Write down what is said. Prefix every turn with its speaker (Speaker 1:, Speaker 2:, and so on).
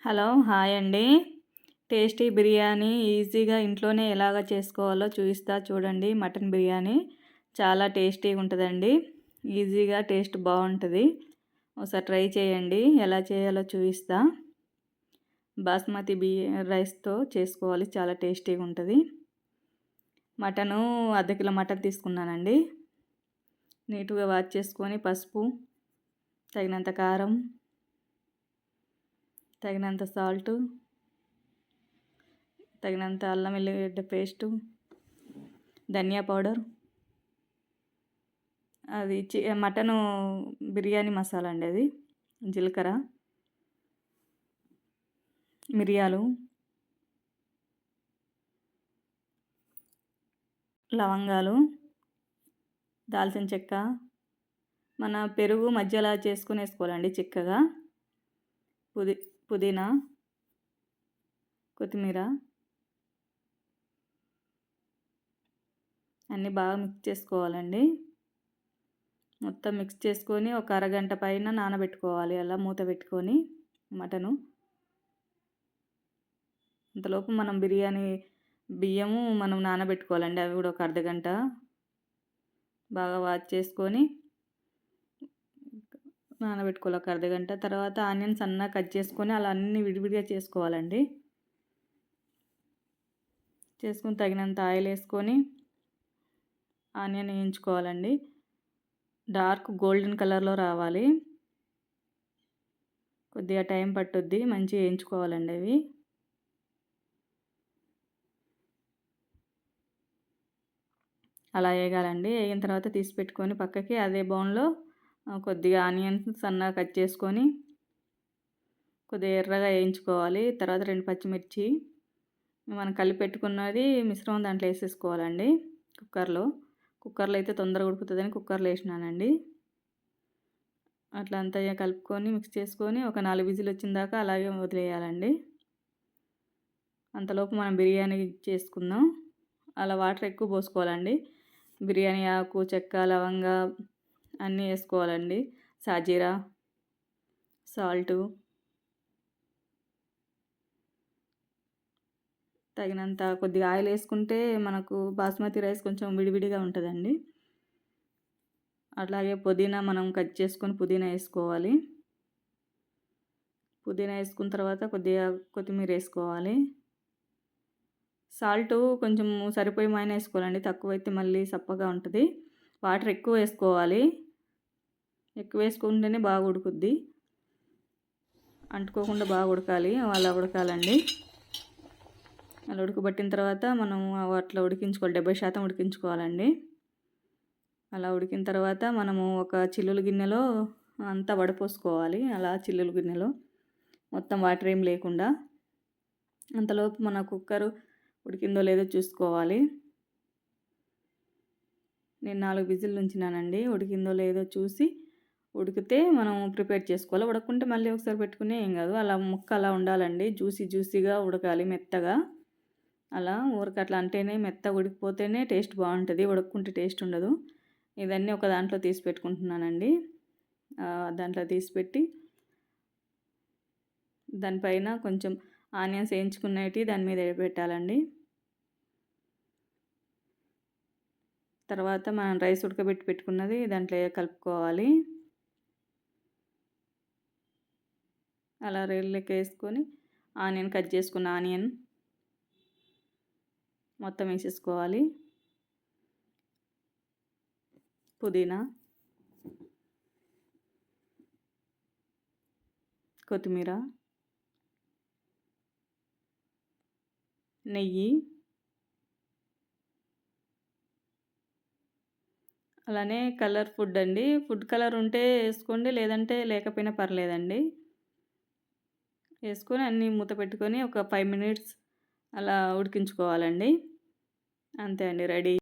Speaker 1: Hello, hi అండి. Tasty biryani ఈజీగా ఇంట్లోనే ఎలాగ చేసుకోవాలో చూపిస్తా చూడండి. మటన్ బిర్యానీ చాలా టేస్టీగా ఉంటుందండి. ఈజీగా టేస్ట్ బాగుంటుంది. ఒకసారి ట్రై చేయండి. ఎలా చేయాలో చూపిస్తా. బాస్మతి రైస్తో చేసుకోవాలి, చాలా టేస్టీగా ఉంటుంది. మటను అర్ధ కిలో మటన్ తీసుకున్నానండి. నీట్గా వాష్ చేసుకొని పసుపు, తగినంత కారం, తగినంత సాల్టు, తగినంత అల్లం వెల్లిగడ్డ పేస్టు, ధనియా పౌడర్, అది మటను బిర్యానీ మసాలా అండి, అది జీలకర్ర, మిరియాలు, లవంగాలు, దాల్చిన చెక్క, మన పెరుగు మధ్యలో చేసుకుని వేసుకోవాలండి చిక్కగా. పుదీనా, కొత్తిమీర అన్నీ బాగా మిక్స్ చేసుకోవాలండి. మొత్తం మిక్స్ చేసుకొని ఒక అరగంట పైన నానబెట్టుకోవాలి. అలా మూత పెట్టుకొని మటను. అంతలోపు మనం బియ్యము మనం నానబెట్టుకోవాలండి. అవి కూడా ఒక అర్ధగంట బాగా వాష్ చేసుకొని నానబెట్టుకోవాలి ఒక అర్ధగంట. తర్వాత ఆనియన్స్ సన్నగా కట్ చేసుకొని అలా అన్నీ విడివిడిగా చేసుకోవాలండి. చేసుకొని తగినంత ఆయిల్ వేసుకొని ఆనియన్ వేయించుకోవాలండి. డార్క్ గోల్డెన్ కలర్లో రావాలి. కొద్దిగా టైం పట్టుద్ది, మంచిగా వేయించుకోవాలండి అవి. అలా వేగాలండి. వేగిన తర్వాత తీసి పెట్టుకొని పక్కకి అదే బౌన్లో కొద్దిగా ఆనియన్స్ సన్నగా కట్ చేసుకొని కొద్దిగా ఎర్రగా వేయించుకోవాలి. తర్వాత 2 పచ్చిమిర్చి మనం కలిపి పెట్టుకున్నది మిశ్రమం దాంట్లో వేసేసుకోవాలండి. కుక్కర్లో అయితే తొందరగా ఉడుకుతుందని కుక్కర్లో వేసినానండి. అట్లా అంతా కలుపుకొని మిక్స్ చేసుకొని ఒక 4 విజిల్ వచ్చిన దాకా అలాగే వదిలేయాలండి. అంతలోపు మనం బిర్యానీ చేసుకుందాం. అలా వాటర్ ఎక్కువ పోసుకోవాలండి. బిర్యానీ ఆకు, చెక్క, లవంగా అన్నీ వేసుకోవాలండి. సాజీరా, సాల్టు, తగినంత కొద్దిగా ఆయిల్ వేసుకుంటే మనకు బాస్మతి రైస్ కొంచెం విడివిడిగా ఉంటుందండి. అట్లాగే పుదీనా మనం కట్ చేసుకొని పుదీనా వేసుకోవాలి. పుదీనా వేసుకున్న తర్వాత కొద్దిగా కొత్తిమీర వేసుకోవాలి. సాల్టు కొంచెం సరిపోయి మైన వేసుకోవాలండి. తక్కువైతే మళ్ళీ సప్పగా ఉంటుంది. వాటర్ ఎక్కువ వేసుకోవాలి. ఎక్కువ వేసుకుంటేనే బాగా ఉడుకుద్ది. అంటుకోకుండా బాగా ఉడకాలి. అలా ఉడకాలండి. అలా ఉడకబట్టిన తర్వాత మనం అట్లా ఉడికించుకోవాలి. 70% ఉడికించుకోవాలండి. అలా ఉడికిన తర్వాత మనము ఒక చిల్లుల గిన్నెలో అంతా వడపోసుకోవాలి. అలా చిల్లుల గిన్నెలో మొత్తం వాటర్ ఏం లేకుండా. అంతలోపు మన కుక్కరు ఉడికిందో లేదో చూసుకోవాలి. నేను 4 విజిల్ ఉంచినానండి. ఉడికిందో లేదో చూసి ఉడికితే మనం ప్రిపేర్ చేసుకోవాలి. ఉడకుంటే మళ్ళీ ఒకసారి పెట్టుకునే ఏం కాదు. అలా ముక్క అలా ఉండాలండి. జ్యూసీగా ఉడకాలి, మెత్తగా. అలా ఊరికి అట్లా అంటేనే మెత్తగా ఉడికిపోతేనే టేస్ట్ బాగుంటుంది. ఉడక్కుంటే టేస్ట్ ఉండదు. ఇదన్నీ ఒక దాంట్లో తీసి పెట్టుకుంటున్నానండి. దాంట్లో తీసి పెట్టి దానిపైన కొంచెం ఆనియన్స్ వేయించుకునేవి దాని మీద పెట్టాలండి. తర్వాత మనం రైస్ ఉడకబెట్టి పెట్టుకున్నది దాంట్లో కలుపుకోవాలి. అలా రైల్లోకి వేసుకొని కట్ చేసుకున్న ఆనియన్ మొత్తం వేసేసుకోవాలి. పుదీనా, కొత్తిమీర, నెయ్యి, అలానే కలర్ ఫుడ్ అండి. ఫుడ్ కలర్ ఉంటే వేసుకోండి, లేదంటే లేకపోయినా పర్లేదండి. వేసుకొని అన్నీ మూత పెట్టుకొని ఒక 5 మినిట్స్ అలా ఉడికించుకోవాలండి. అంతే అండి, రెడీ.